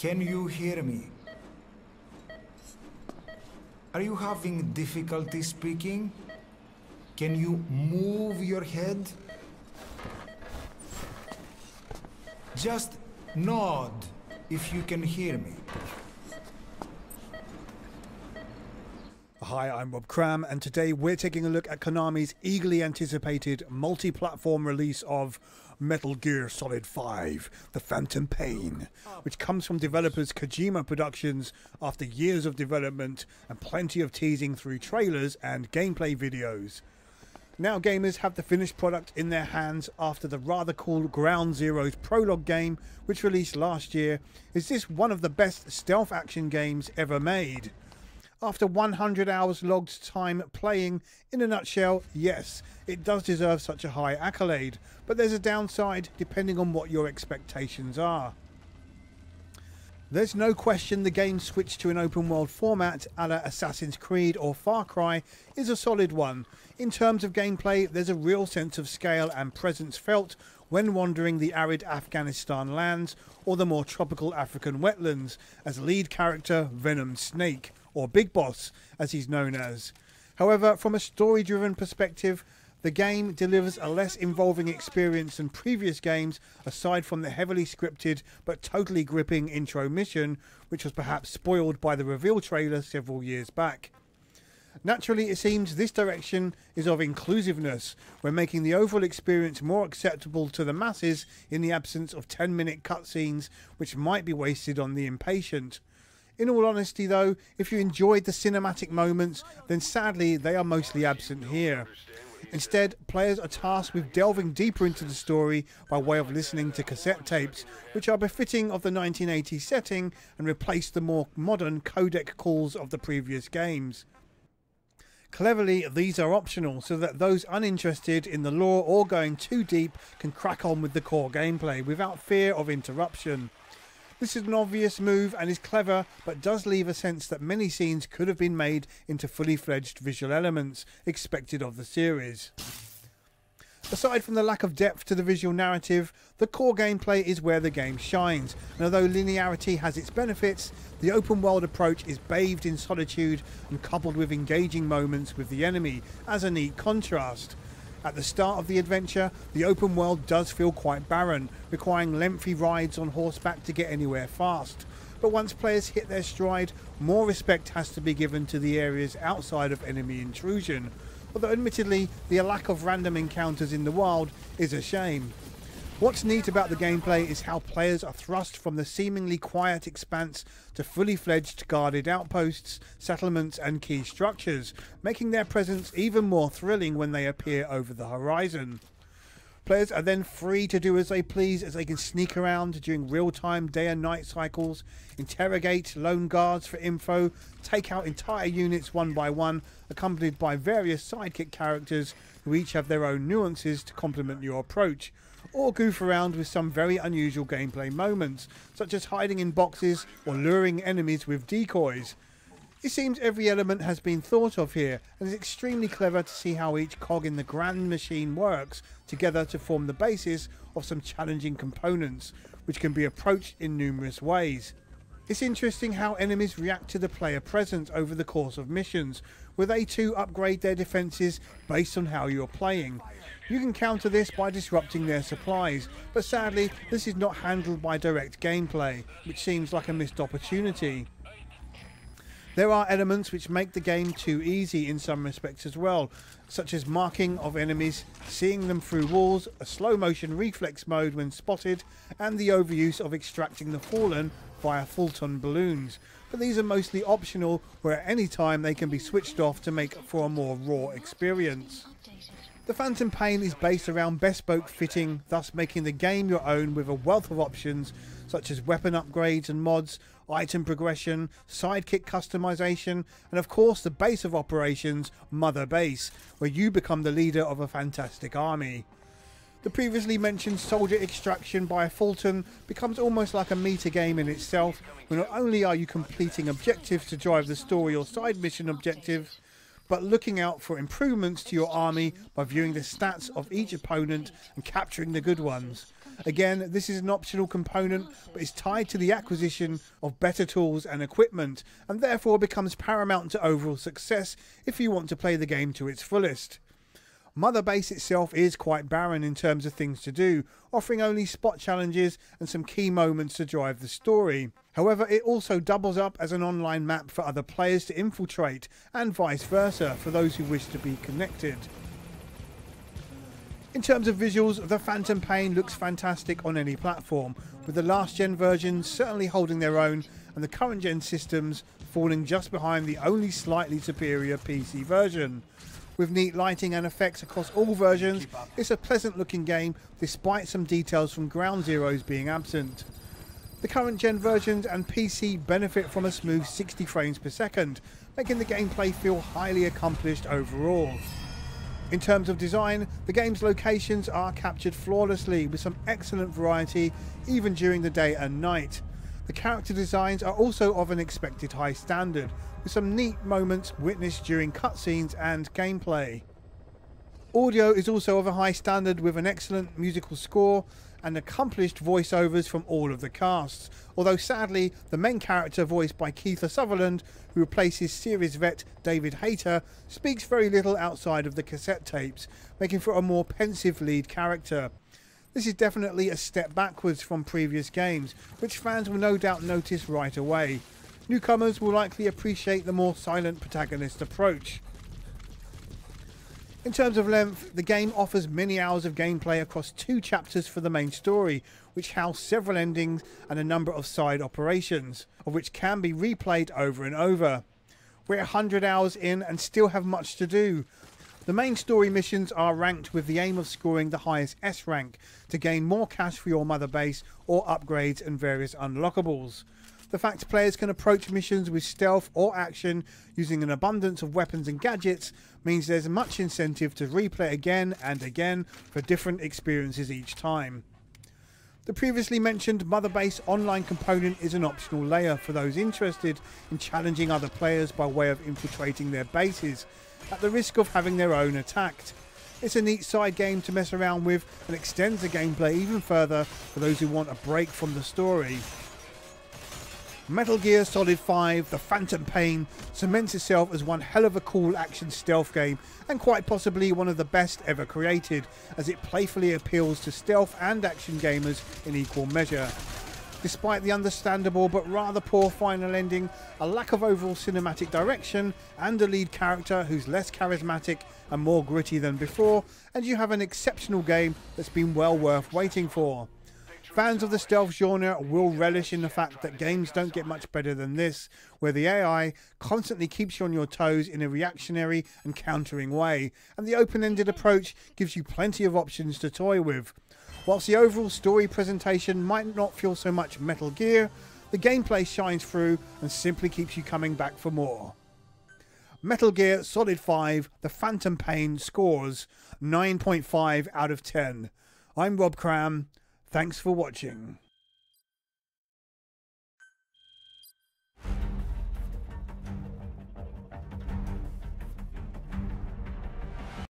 Can you hear me? Are you having difficulty speaking? Can you move your head? Just nod if you can hear me. Hi, I'm Rob Cram, and today we're taking a look at Konami's eagerly anticipated multi-platform release of Metal Gear Solid 5, The Phantom Pain, which comes from developers Kojima Productions after years of development and plenty of teasing through trailers and gameplay videos. Now gamers have the finished product in their hands after the rather cool Ground Zeroes prologue game, which released last year. Is this one of the best stealth action games ever made? After 100 hours logged time playing, in a nutshell, yes, it does deserve such a high accolade, but there's a downside depending on what your expectations are. There's no question the game's switch to an open world format a la Assassin's Creed or Far Cry is a solid one. In terms of gameplay, there's a real sense of scale and presence felt when wandering the arid Afghanistan lands or the more tropical African wetlands as lead character Venom Snake, or Big Boss as he's known as. However, from a story-driven perspective, the game delivers a less involving experience than previous games, aside from the heavily scripted but totally gripping intro mission, which was perhaps spoiled by the reveal trailer several years back. Naturally, it seems this direction is of inclusiveness, when making the overall experience more acceptable to the masses in the absence of 10-minute cutscenes which might be wasted on the impatient. In all honesty though, if you enjoyed the cinematic moments, then sadly they are mostly absent here. Instead, players are tasked with delving deeper into the story by way of listening to cassette tapes, which are befitting of the 1980s setting and replace the more modern codec calls of the previous games. Cleverly, these are optional so that those uninterested in the lore or going too deep can crack on with the core gameplay without fear of interruption. This is an obvious move and is clever, but does leave a sense that many scenes could have been made into fully fledged visual elements expected of the series. Aside from the lack of depth to the visual narrative, the core gameplay is where the game shines, and although linearity has its benefits, the open world approach is bathed in solitude and coupled with engaging moments with the enemy as a neat contrast. At the start of the adventure, the open world does feel quite barren, requiring lengthy rides on horseback to get anywhere fast. But once players hit their stride, more respect has to be given to the areas outside of enemy intrusion. Although admittedly, the lack of random encounters in the wild is a shame. What's neat about the gameplay is how players are thrust from the seemingly quiet expanse to fully fledged guarded outposts, settlements and key structures, making their presence even more thrilling when they appear over the horizon. Players are then free to do as they please, as they can sneak around during real-time day and night cycles, interrogate lone guards for info, take out entire units one by one, accompanied by various sidekick characters who each have their own nuances to complement your approach, or goof around with some very unusual gameplay moments, such as hiding in boxes or luring enemies with decoys. It seems every element has been thought of here, and it's extremely clever to see how each cog in the grand machine works together to form the basis of some challenging components, which can be approached in numerous ways. It's interesting how enemies react to the player presence over the course of missions, where they too upgrade their defences based on how you're playing. You can counter this by disrupting their supplies, but sadly this is not handled by direct gameplay, which seems like a missed opportunity. There are elements which make the game too easy in some respects as well, such as marking of enemies, seeing them through walls, a slow motion reflex mode when spotted, and the overuse of extracting the fallen via Fulton balloons. But these are mostly optional, where at any time they can be switched off to make for a more raw experience. The Phantom Pain is based around bespoke fitting, thus making the game your own with a wealth of options such as weapon upgrades and mods, item progression, sidekick customization, and of course the base of operations, Mother Base, where you become the leader of a fantastic army. The previously mentioned soldier extraction by a Fulton becomes almost like a meta game in itself, where not only are you completing objectives to drive the story or side mission objective, but looking out for improvements to your army by viewing the stats of each opponent and capturing the good ones. Again, this is an optional component, but is tied to the acquisition of better tools and equipment, and therefore becomes paramount to overall success if you want to play the game to its fullest. Mother Base itself is quite barren in terms of things to do, offering only spot challenges and some key moments to drive the story. However, it also doubles up as an online map for other players to infiltrate, and vice versa for those who wish to be connected. In terms of visuals, the Phantom Pain looks fantastic on any platform, with the last gen versions certainly holding their own and the current gen systems falling just behind the only slightly superior PC version. With neat lighting and effects across all versions, it's a pleasant looking game despite some details from Ground Zeroes being absent. The current gen versions and PC benefit from a smooth 60 frames per second, making the gameplay feel highly accomplished overall. In terms of design, the game's locations are captured flawlessly with some excellent variety even during the day and night. The character designs are also of an expected high standard, with some neat moments witnessed during cutscenes and gameplay. Audio is also of a high standard with an excellent musical score and accomplished voiceovers from all of the casts, although sadly the main character voiced by Keith Sutherland, who replaces series vet David Hayter, speaks very little outside of the cassette tapes, making for a more pensive lead character. This is definitely a step backwards from previous games, which fans will no doubt notice right away. Newcomers will likely appreciate the more silent protagonist approach. In terms of length, the game offers many hours of gameplay across 2 chapters for the main story, which house several endings and a number of side operations, of which can be replayed over and over. We're 100 hours in and still have much to do. The main story missions are ranked with the aim of scoring the highest S rank to gain more cash for your mother base or upgrades and various unlockables. The fact players can approach missions with stealth or action using an abundance of weapons and gadgets means there's much incentive to replay again and again for different experiences each time. The previously mentioned Mother Base online component is an optional layer for those interested in challenging other players by way of infiltrating their bases, at the risk of having their own attacked. It's a neat side game to mess around with and extends the gameplay even further for those who want a break from the story. Metal Gear Solid 5 The Phantom Pain cements itself as one hell of a cool action stealth game, and quite possibly one of the best ever created, as it playfully appeals to stealth and action gamers in equal measure. Despite the understandable but rather poor final ending, a lack of overall cinematic direction, and a lead character who's less charismatic and more gritty than before, and you have an exceptional game that's been well worth waiting for. Fans of the stealth genre will relish in the fact that games don't get much better than this, where the AI constantly keeps you on your toes in a reactionary and countering way, and the open-ended approach gives you plenty of options to toy with. Whilst the overall story presentation might not feel so much Metal Gear, the gameplay shines through and simply keeps you coming back for more. Metal Gear Solid 5 The Phantom Pain scores 9.5 out of 10. I'm Rob Cram. Thanks for watching.